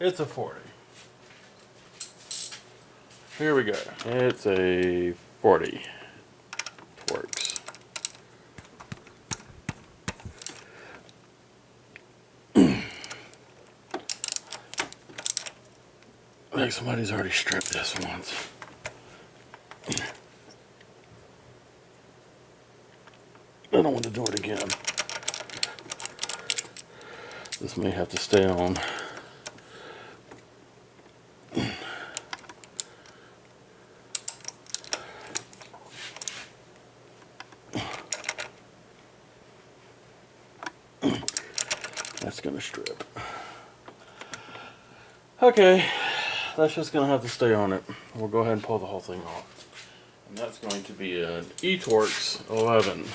It's a 40. Here we go. It's a 40 Torx. I think somebody's already stripped this once. I don't want to do it again. This may have to stay on. That's gonna strip. Okay, that's just gonna have to stay on it. We'll go ahead and pull the whole thing off. And that's going to be an eTorx 11.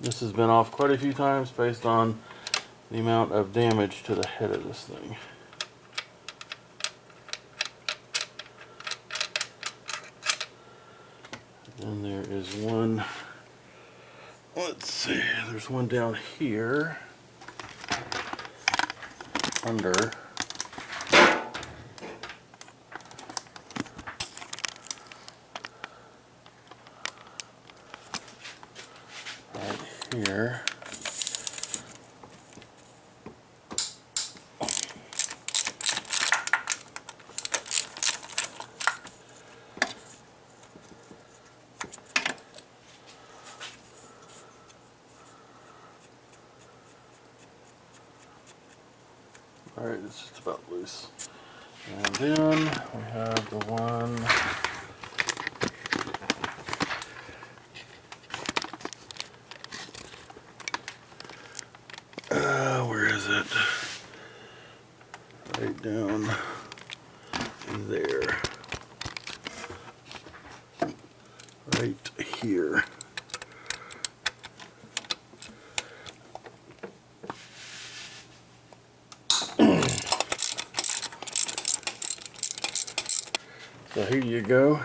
This has been off quite a few times based on the amount of damage to the head of this thing. And there is one, let's see, there's one down here under. Right here. Alright, it's just about loose. And then we have the one where is it? Right down there. Right here. So here you go.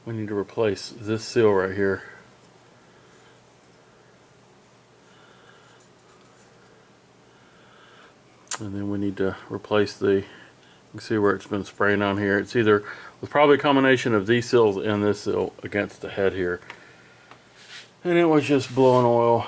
We need to replace this seal right here. And then we need to replace the, you can see where it's been spraying on here. It's either, was probably a combination of these seals and this seal against the head here. And it was just blowing oil.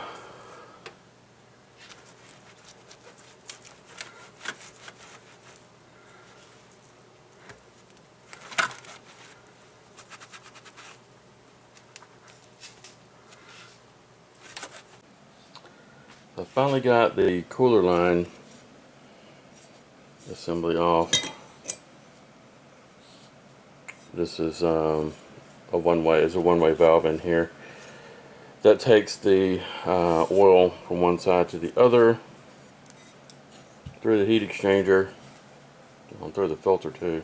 I finally got the cooler line assembly off. This is a one-way valve in here that takes the oil from one side to the other through the heat exchanger and through the filter too.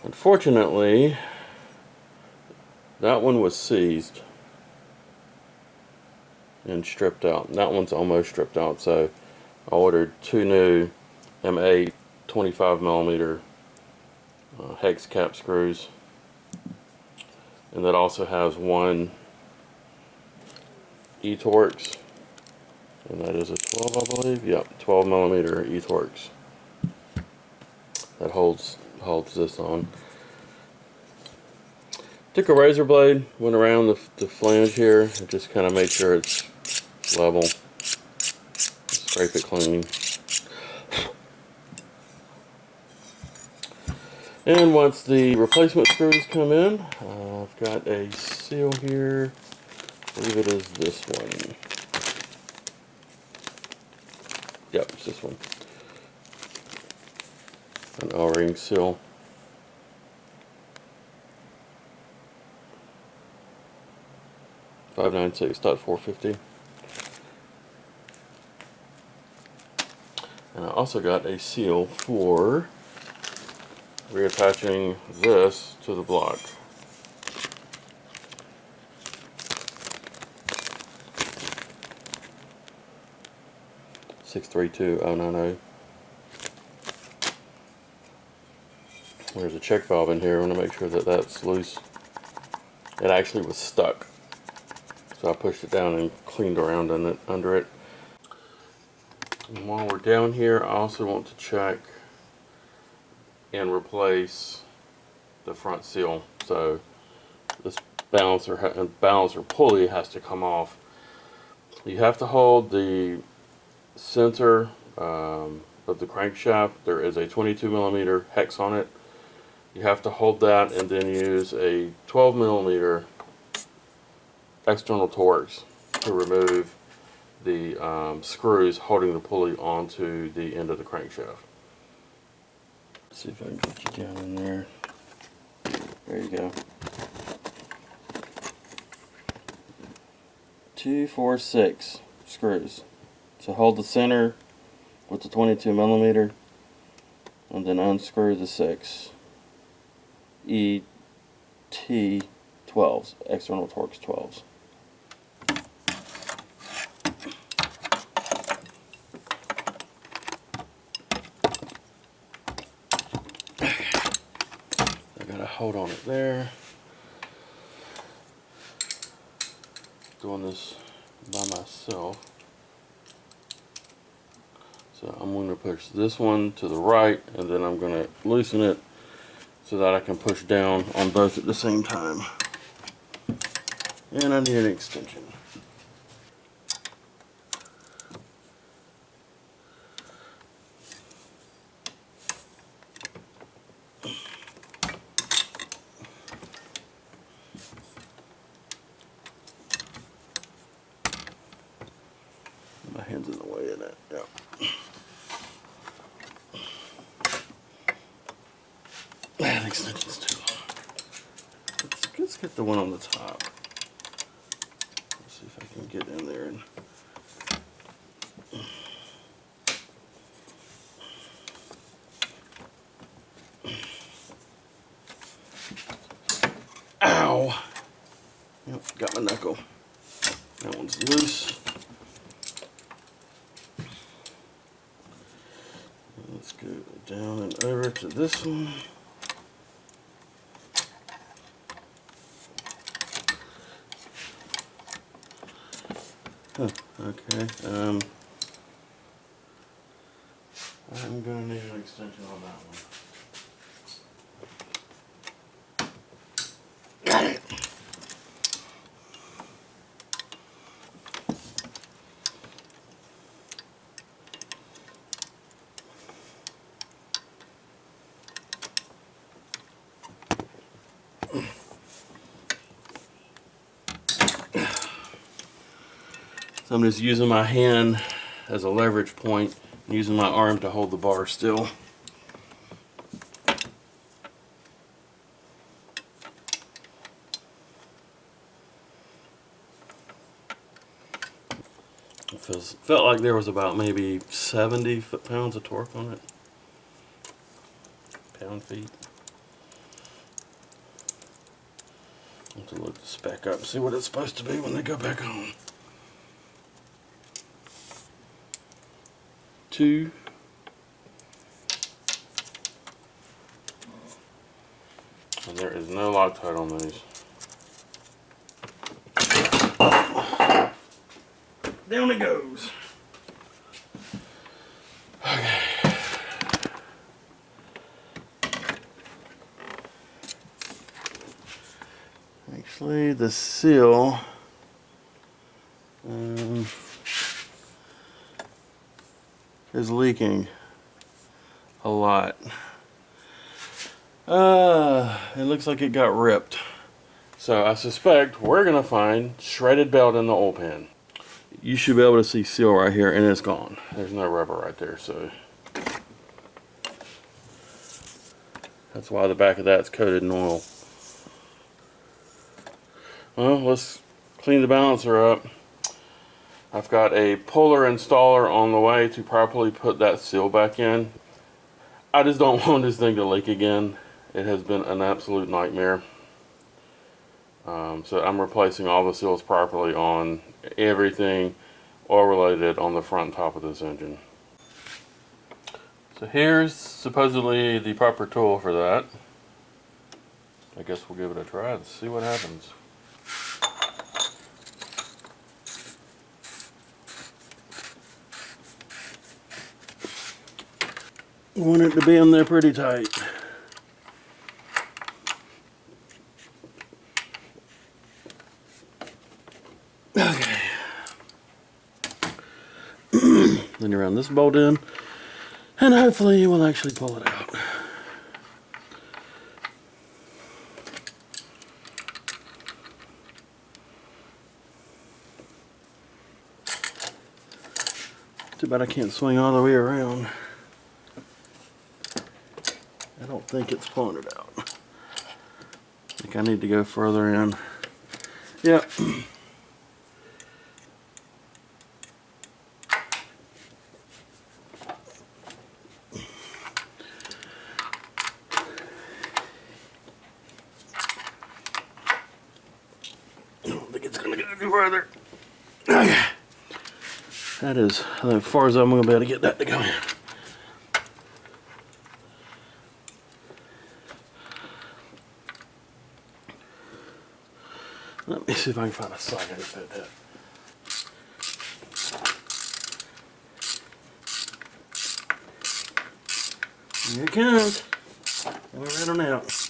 Unfortunately, that one was seized and stripped out. And that one's almost stripped out, so I ordered two new M8 25mm hex cap screws, and that also has one eTorx, and that is a 12, I believe. Yep, 12mm eTorx that holds this on. Took a razor blade, went around the flange here, and just kind of made sure it's level. Scrape it clean. And once the replacement screws come in, I've got a seal here. I believe it is this one. Yep, it's this one. An O-ring seal. .450. And I also got a seal for reattaching this to the block. 632090. There's a check valve in here. I want to make sure that that's loose. It actually was stuck, so I pushed it down and cleaned around in it, under it. And while we're down here, I also want to check and replace the front seal. So this balancer pulley has to come off. You have to hold the center of the crankshaft. There is a 22mm hex on it. You have to hold that and then use a 12mm external Torx to remove the screws holding the pulley onto the end of the crankshaft. Let's see if I can get you down in there. There you go. 2, 4, 6 screws. So hold the center with the 22mm and then unscrew the 6 ET12s, external Torx 12s. I got a hold on it there. Doing this by myself. So I'm going to push this one to the right and then I'm going to loosen it so that I can push down on both at the same time. And I need an extension. My hand's in the way of that. Yep. Man, extension's too long. Let's get the one on the top. Let's see if I can get in there and ow! Yep, got my knuckle. That one's loose. Let's go down and over to this one. Huh, okay. I'm gonna need an extension on that one. Got it. So I'm just using my hand as a leverage point and using my arm to hold the bar still. It felt like there was about maybe 70 foot-pounds of torque on it. Pound-feet. I have to look the spec up and see what it's supposed to be when they go back home. 2. And there is no Loctite on these. Down it goes. Okay. Actually, the seal is leaking a lot. It looks like it got ripped. So I suspect we're gonna find shredded belt in the oil pan. You should be able to see seal right here, and it's gone. There's no rubber right there, so that's why the back of that's coated in oil. Well, let's clean the balancer up. I've got a puller installer on the way to properly put that seal back in. I just don't want this thing to leak again. It has been an absolute nightmare. So I'm replacing all the seals properly on everything. oil related on the front and top of this engine. So here's supposedly the proper tool for that. I guess we'll give it a try and see what happens. You want it to be in there pretty tight. Okay. Then you round this bolt in, and hopefully you will actually pull it out. Too bad I can't swing all the way around. I don't think it's pulling it out. I think I need to go further in. Yep. I don't think it's going to go any further. Okay. That is as far as I'm going to be able to get that to go in. Let me see if I can find a socket to fit that. Here it comes. Coming right on out.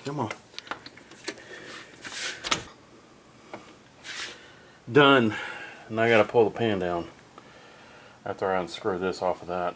Come on. Done. And I gotta pull the pan down after I unscrew this off of that.